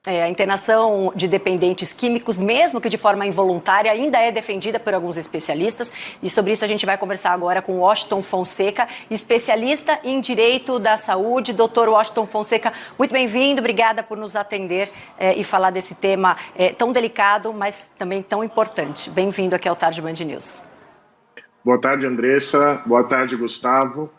A internação de dependentes químicos, mesmo que de forma involuntária, ainda é defendida por alguns especialistas. E sobre isso a gente vai conversar agora com Washington Fonseca, especialista em Direito da Saúde. Doutor Washington Fonseca, muito bem-vindo, obrigada por nos atender e falar desse tema tão delicado, mas também tão importante. Bem-vindo aqui ao Tarde Band News. Boa tarde, Andressa. Boa tarde, Gustavo.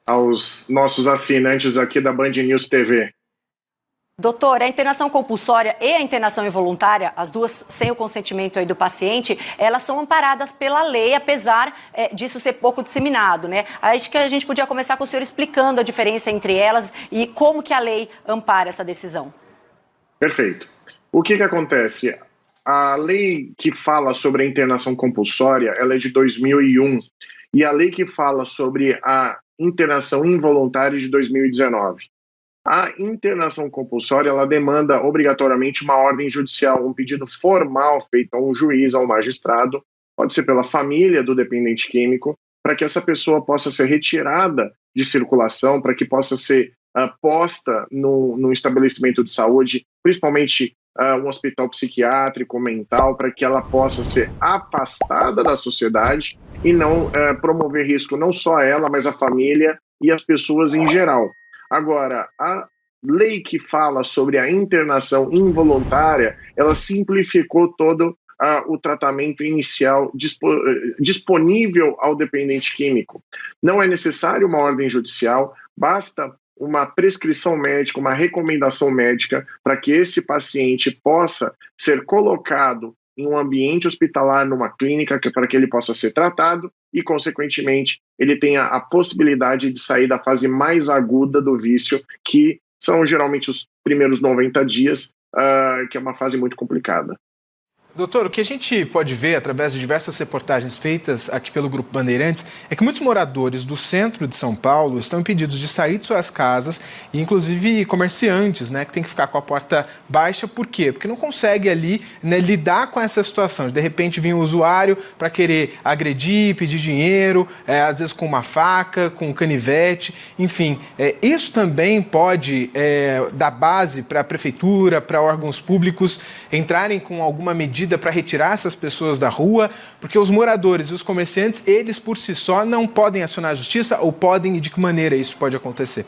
Aos nossos assinantes aqui da Band News TV. Doutor, a internação compulsória e a internação involuntária, as duas sem o consentimento aí do paciente, elas são amparadas pela lei, apesar disso ser pouco disseminado, né? Acho que a gente podia começar com o senhor explicando a diferença entre elas e como que a lei ampara essa decisão. Perfeito. O que acontece? A lei que fala sobre a internação compulsória, ela é de 2001, e a lei que fala sobre a internação involuntária é de 2019. A internação compulsória, ela demanda obrigatoriamente uma ordem judicial, um pedido formal feito a um juiz, a um magistrado, pode ser pela família do dependente químico, para que essa pessoa possa ser retirada de circulação, para que possa ser posta num estabelecimento de saúde, principalmente um hospital psiquiátrico, mental, para que ela possa ser afastada da sociedade e não promover risco não só a ela, mas a família e as pessoas em geral. Agora, a lei que fala sobre a internação involuntária, ela simplificou todo o tratamento inicial disponível ao dependente químico. Não é necessário uma ordem judicial, basta uma prescrição médica, uma recomendação médica para que esse paciente possa ser colocado em um ambiente hospitalar, numa clínica, para que ele possa ser tratado e, consequentemente, ele tenha a possibilidade de sair da fase mais aguda do vício, que são geralmente os primeiros 90 dias, que é uma fase muito complicada. Doutor, o que a gente pode ver através de diversas reportagens feitas aqui pelo Grupo Bandeirantes é que muitos moradores do centro de São Paulo estão impedidos de sair de suas casas e inclusive comerciantes, né, que tem que ficar com a porta baixa. Por quê? Porque não consegue ali, né, lidar com essa situação. De repente vem um usuário para querer agredir, pedir dinheiro, às vezes com uma faca, com um canivete, enfim. Isso também pode dar base para a prefeitura, para órgãos públicos entrarem com alguma medida para retirar essas pessoas da rua, porque os moradores e os comerciantes, eles por si só não podem acionar a justiça, ou podem, e de que maneira isso pode acontecer?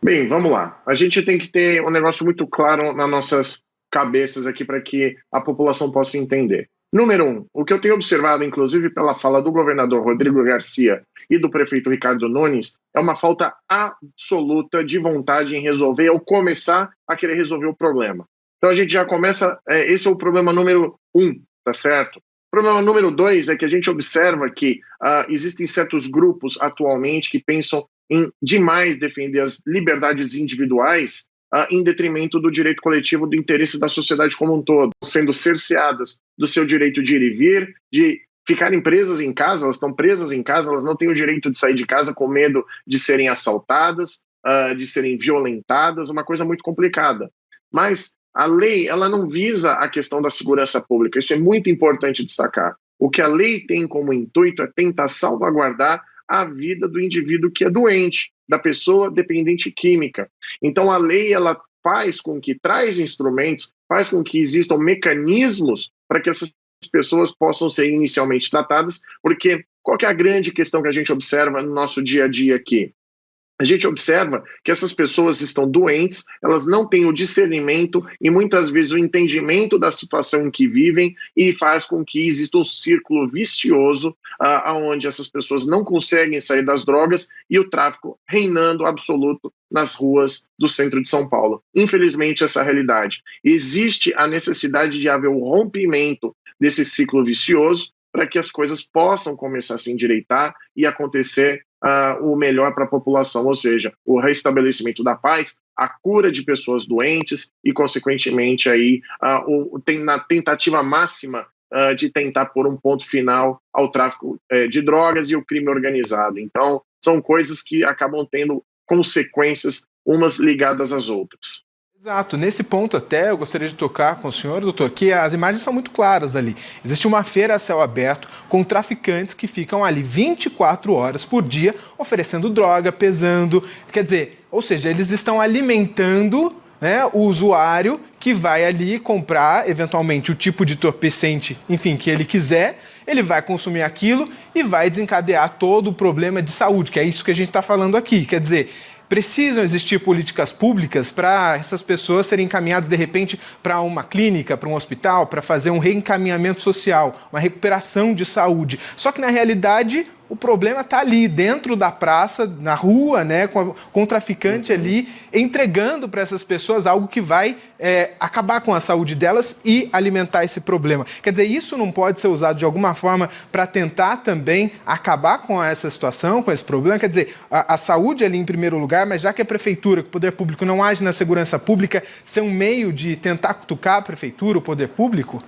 Bem, vamos lá. A gente tem que ter um negócio muito claro nas nossas cabeças aqui para que a população possa entender. Número 1, o que eu tenho observado, inclusive pela fala do governador Rodrigo Garcia e do prefeito Ricardo Nunes, é uma falta absoluta de vontade em resolver ou começar a querer resolver o problema. Então a gente já começa, esse é o problema número 1, tá certo? O problema número 2 é que a gente observa que existem certos grupos atualmente que pensam em demais defender as liberdades individuais em detrimento do direito coletivo, do interesse da sociedade como um todo, sendo cerceadas do seu direito de ir e vir, de ficarem presas em casa, elas estão presas em casa, elas não têm o direito de sair de casa com medo de serem assaltadas, de serem violentadas, uma coisa muito complicada. Mas a lei, ela não visa a questão da segurança pública, isso é muito importante destacar. O que a lei tem como intuito é tentar salvaguardar a vida do indivíduo que é doente, da pessoa dependente química. Então a lei, ela faz com que traz instrumentos, faz com que existam mecanismos para que essas pessoas possam ser inicialmente tratadas, porque qual que é a grande questão que a gente observa no nosso dia a dia aqui? A gente observa que essas pessoas estão doentes, elas não têm o discernimento e muitas vezes o entendimento da situação em que vivem, e faz com que exista um círculo vicioso onde essas pessoas não conseguem sair das drogas e o tráfico reinando absoluto nas ruas do centro de São Paulo. Infelizmente, essa é a realidade. Existe a necessidade de haver um rompimento desse ciclo vicioso para que as coisas possam começar a se endireitar e acontecer o melhor para a população, ou seja, o restabelecimento da paz, a cura de pessoas doentes e, consequentemente, aí, na tentativa máxima de tentar pôr um ponto final ao tráfico de drogas e o crime organizado. Então, são coisas que acabam tendo consequências umas ligadas às outras. Exato. Nesse ponto até eu gostaria de tocar com o senhor, doutor, que as imagens são muito claras ali. Existe uma feira a céu aberto com traficantes que ficam ali 24 horas por dia oferecendo droga, pesando. Quer dizer, ou seja, eles estão alimentando né, o usuário que vai ali comprar, eventualmente, o tipo de entorpecente, enfim, que ele quiser, ele vai consumir aquilo e vai desencadear todo o problema de saúde, que é isso que a gente está falando aqui. Quer dizer, precisam existir políticas públicas para essas pessoas serem encaminhadas, de repente, para uma clínica, para um hospital, para fazer um reencaminhamento social, uma recuperação de saúde. Só que, na realidade, o problema está ali, dentro da praça, na rua, né, com o traficante ali, entregando para essas pessoas algo que vai acabar com a saúde delas e alimentar esse problema. Quer dizer, isso não pode ser usado de alguma forma para tentar também acabar com essa situação, com esse problema? Quer dizer, a saúde ali em primeiro lugar, mas já que a prefeitura, que o poder público não age na segurança pública, ser um meio de tentar cutucar a prefeitura, o poder público?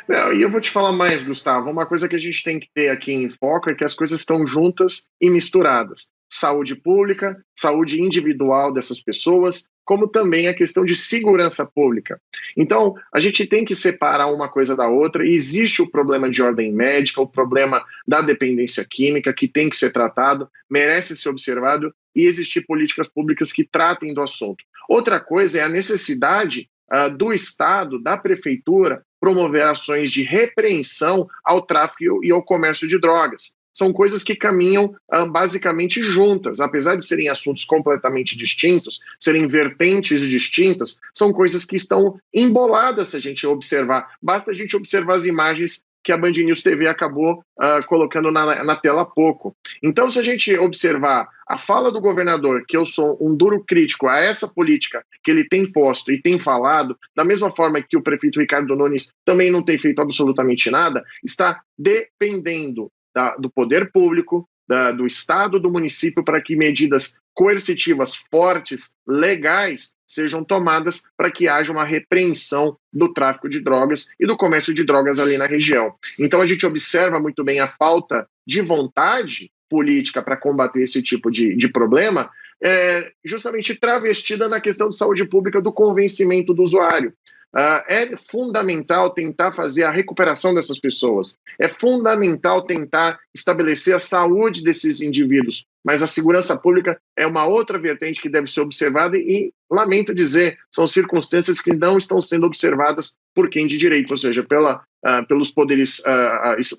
Não, e eu vou te falar mais, Gustavo. Uma coisa que a gente tem que ter aqui em foco é que as coisas estão juntas e misturadas. Saúde pública, saúde individual dessas pessoas, como também a questão de segurança pública. Então, a gente tem que separar uma coisa da outra. Existe o problema de ordem médica, o problema da dependência química, que tem que ser tratado, merece ser observado, e existir políticas públicas que tratem do assunto. Outra coisa é a necessidade do Estado, da Prefeitura, promover ações de repreensão ao tráfico e ao comércio de drogas. São coisas que caminham basicamente juntas, apesar de serem assuntos completamente distintos, serem vertentes distintas, são coisas que estão emboladas se a gente observar. Basta a gente observar as imagens que a Band News TV acabou colocando na tela há pouco. Então, se a gente observar a fala do governador, que eu sou um duro crítico a essa política que ele tem posto e tem falado, da mesma forma que o prefeito Ricardo Nunes também não tem feito absolutamente nada, está dependendo do poder público, do Estado, do município, para que medidas coercitivas fortes, legais, sejam tomadas para que haja uma repreensão do tráfico de drogas e do comércio de drogas ali na região. Então a gente observa muito bem a falta de vontade política para combater esse tipo de problema, justamente travestida na questão de saúde pública do convencimento do usuário. É fundamental tentar fazer a recuperação dessas pessoas, é fundamental tentar estabelecer a saúde desses indivíduos, mas a segurança pública é uma outra vertente que deve ser observada e, lamento dizer, são circunstâncias que não estão sendo observadas por quem de direito, ou seja, pelos poderes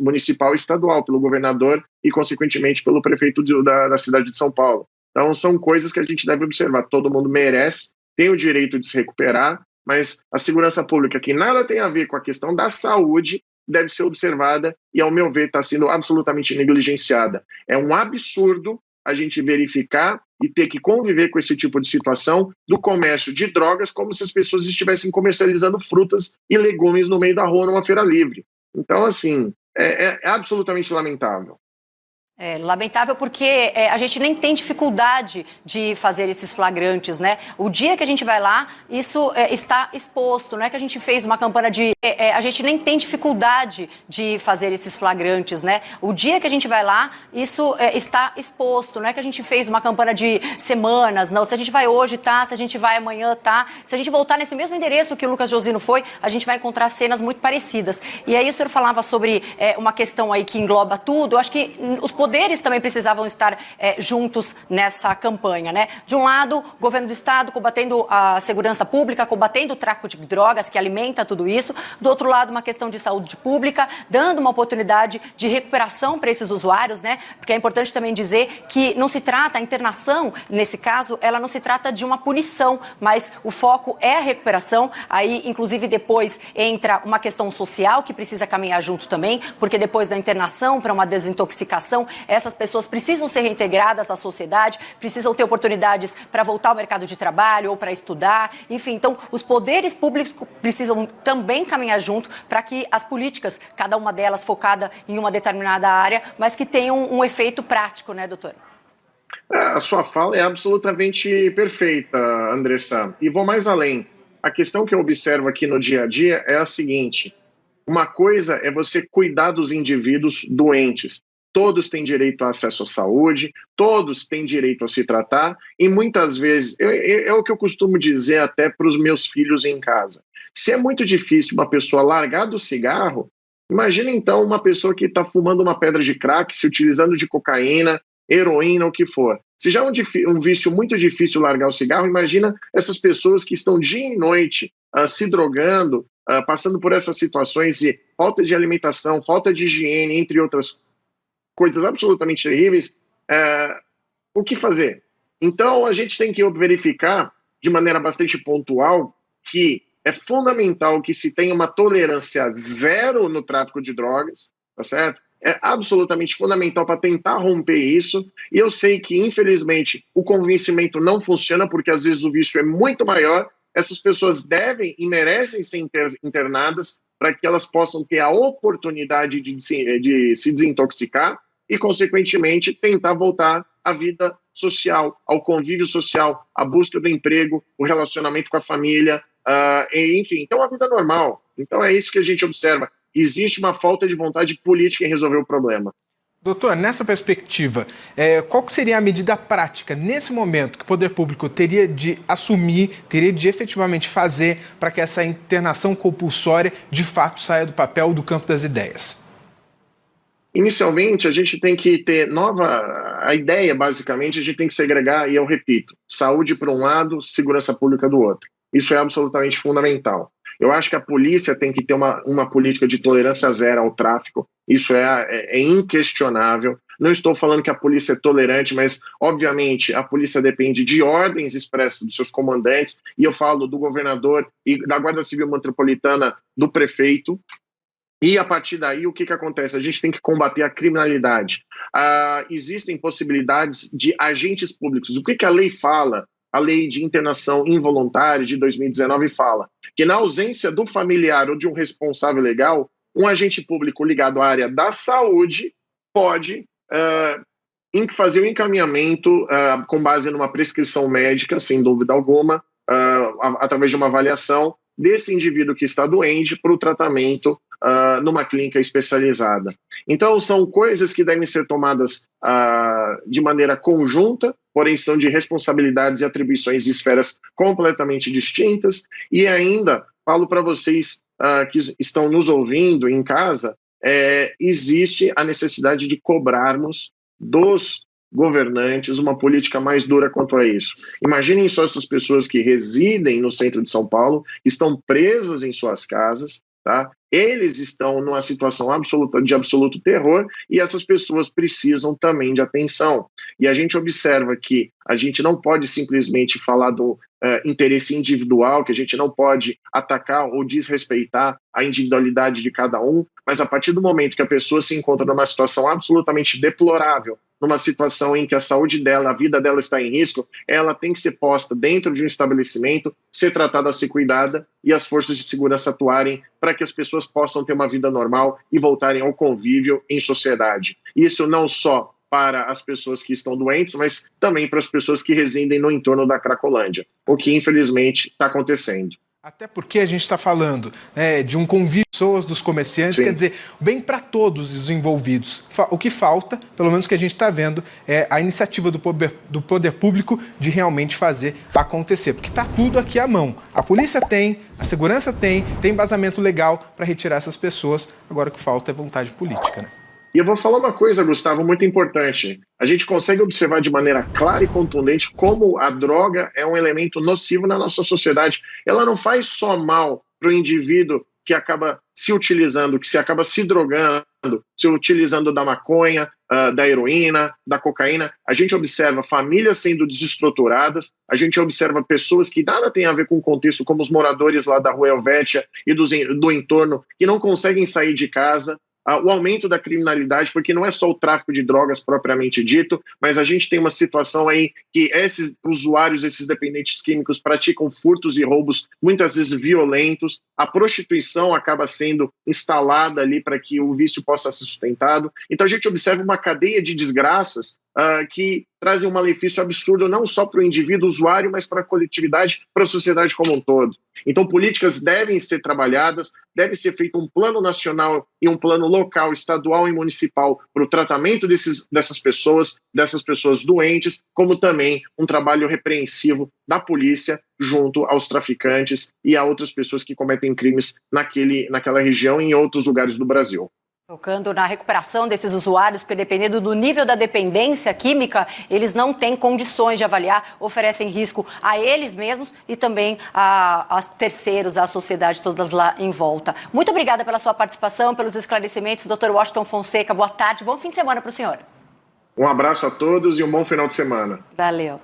municipal e estadual, pelo governador e, consequentemente, pelo prefeito da cidade de São Paulo. Então, são coisas que a gente deve observar. Todo mundo merece, tem o direito de se recuperar, mas a segurança pública, que nada tem a ver com a questão da saúde, deve ser observada e, ao meu ver, está sendo absolutamente negligenciada. É um absurdo a gente verificar e ter que conviver com esse tipo de situação do comércio de drogas como se as pessoas estivessem comercializando frutas e legumes no meio da rua numa feira livre. Então, assim, é absolutamente lamentável. É lamentável porque a gente nem tem dificuldade de fazer esses flagrantes, né? O dia que a gente vai lá, isso está exposto, não é que a gente fez uma campanha de... a gente nem tem dificuldade de fazer esses flagrantes, né? O dia que a gente vai lá, isso está exposto, não é que a gente fez uma campanha de semanas, não. Se a gente vai hoje, tá. Se a gente vai amanhã, tá. Se a gente voltar nesse mesmo endereço que o Lucas Josino foi, a gente vai encontrar cenas muito parecidas. E aí o senhor falava sobre uma questão aí que engloba tudo. Eu acho que os poderes também precisavam estar juntos nessa campanha, né? De um lado, o governo do estado combatendo a segurança pública, combatendo o tráfico de drogas que alimenta tudo isso. Do outro lado, uma questão de saúde pública, dando uma oportunidade de recuperação para esses usuários, né? Porque é importante também dizer que não se trata, a internação, nesse caso, ela não se trata de uma punição, mas o foco é a recuperação. Aí, inclusive, depois entra uma questão social que precisa caminhar junto também, porque depois da internação para uma desintoxicação, essas pessoas precisam ser reintegradas à sociedade, precisam ter oportunidades para voltar ao mercado de trabalho ou para estudar, enfim. Então, os poderes públicos precisam também caminhar junto para que as políticas, cada uma delas focada em uma determinada área, mas que tenham um efeito prático, né, doutor? A sua fala é absolutamente perfeita, Andressa. E vou mais além. A questão que eu observo aqui no dia a dia é a seguinte: uma coisa é você cuidar dos indivíduos doentes. Todos têm direito a acesso à saúde, todos têm direito a se tratar, e muitas vezes, é o que eu costumo dizer até para os meus filhos em casa. Se é muito difícil uma pessoa largar do cigarro, imagina então uma pessoa que está fumando uma pedra de crack, se utilizando de cocaína, heroína, o que for. Se já é um vício muito difícil largar o cigarro, imagina essas pessoas que estão dia e noite se drogando, passando por essas situações de falta de alimentação, falta de higiene, entre outras coisas absolutamente terríveis. O que fazer? Então, a gente tem que verificar de maneira bastante pontual que é fundamental que se tenha uma tolerância zero no tráfico de drogas, tá certo? É absolutamente fundamental para tentar romper isso. E eu sei que, infelizmente, o convencimento não funciona, porque às vezes o vício é muito maior. Essas pessoas devem e merecem ser internadas para que elas possam ter a oportunidade de se desintoxicar e, consequentemente, tentar voltar à vida social, ao convívio social, à busca do emprego, o relacionamento com a família, enfim, então a vida normal. Então é isso que a gente observa. Existe uma falta de vontade política em resolver o problema. Doutor, nessa perspectiva, qual que seria a medida prática, nesse momento, que o poder público teria de assumir, teria de efetivamente fazer para que essa internação compulsória, de fato, saia do papel do campo das ideias? Inicialmente, a gente tem que ter a ideia, basicamente, a gente tem que segregar, e eu repito, saúde por um lado, segurança pública do outro. Isso é absolutamente fundamental. Eu acho que a polícia tem que ter uma política de tolerância zero ao tráfico, isso é inquestionável. Não estou falando que a polícia é tolerante, mas, obviamente, a polícia depende de ordens expressas dos seus comandantes, e eu falo do governador e da Guarda Civil Metropolitana, do prefeito. E, a partir daí, o que acontece? A gente tem que combater a criminalidade. Existem possibilidades de agentes públicos. O que a lei fala? A lei de internação involuntária de 2019 fala que, na ausência do familiar ou de um responsável legal, um agente público ligado à área da saúde pode fazer o encaminhamento com base numa prescrição médica, sem dúvida alguma, através de uma avaliação desse indivíduo que está doente para o tratamento numa clínica especializada. Então, são coisas que devem ser tomadas de maneira conjunta, porém são de responsabilidades e atribuições de esferas completamente distintas. E ainda, falo para vocês que estão nos ouvindo em casa, existe a necessidade de cobrarmos dos governantes uma política mais dura quanto a isso. Imaginem só essas pessoas que residem no centro de São Paulo, estão presas em suas casas, tá? Eles estão numa situação de absoluto terror e essas pessoas precisam também de atenção. E a gente observa que a gente não pode simplesmente falar do interesse individual, que a gente não pode atacar ou desrespeitar a individualidade de cada um, mas a partir do momento que a pessoa se encontra numa situação absolutamente deplorável, numa situação em que a saúde dela, a vida dela está em risco, ela tem que ser posta dentro de um estabelecimento, ser tratada, ser cuidada e as forças de segurança atuarem para que as pessoas possam ter uma vida normal e voltarem ao convívio em sociedade. Isso não só para as pessoas que estão doentes, mas também para as pessoas que residem no entorno da Cracolândia, o que infelizmente está acontecendo. Até porque a gente está falando de um convívio de pessoas, dos comerciantes, Sim. Quer dizer, bem para todos os envolvidos. O que falta, pelo menos que a gente está vendo, é a iniciativa do poder público de realmente fazer acontecer, porque está tudo aqui à mão. A polícia tem, a segurança tem embasamento legal para retirar essas pessoas, agora o que falta é vontade política, né? E eu vou falar uma coisa, Gustavo, muito importante. A gente consegue observar de maneira clara e contundente como a droga é um elemento nocivo na nossa sociedade. Ela não faz só mal para o indivíduo que acaba se utilizando, que se acaba se drogando, se utilizando da maconha, da heroína, da cocaína. A gente observa famílias sendo desestruturadas, a gente observa pessoas que nada tem a ver com o contexto, como os moradores lá da Rua Helvétia e do entorno, que não conseguem sair de casa. O aumento da criminalidade, porque não é só o tráfico de drogas propriamente dito, mas a gente tem uma situação aí que esses usuários, esses dependentes químicos praticam furtos e roubos muitas vezes violentos, a prostituição acaba sendo instalada ali para que o vício possa ser sustentado. Então a gente observa uma cadeia de desgraças que trazem um malefício absurdo não só para o indivíduo usuário, mas para a coletividade, para a sociedade como um todo. Então políticas devem ser trabalhadas, deve ser feito um plano nacional e um plano local, estadual e municipal para o tratamento dessas pessoas doentes, como também um trabalho repreensivo da polícia junto aos traficantes e a outras pessoas que cometem crimes naquela região e em outros lugares do Brasil. Focando na recuperação desses usuários, porque dependendo do nível da dependência química, eles não têm condições de avaliar, oferecem risco a eles mesmos e também a terceiros, à sociedade, todas lá em volta. Muito obrigada pela sua participação, pelos esclarecimentos, Dr. Washington Fonseca. Boa tarde, bom fim de semana para o senhor. Um abraço a todos e um bom final de semana. Valeu.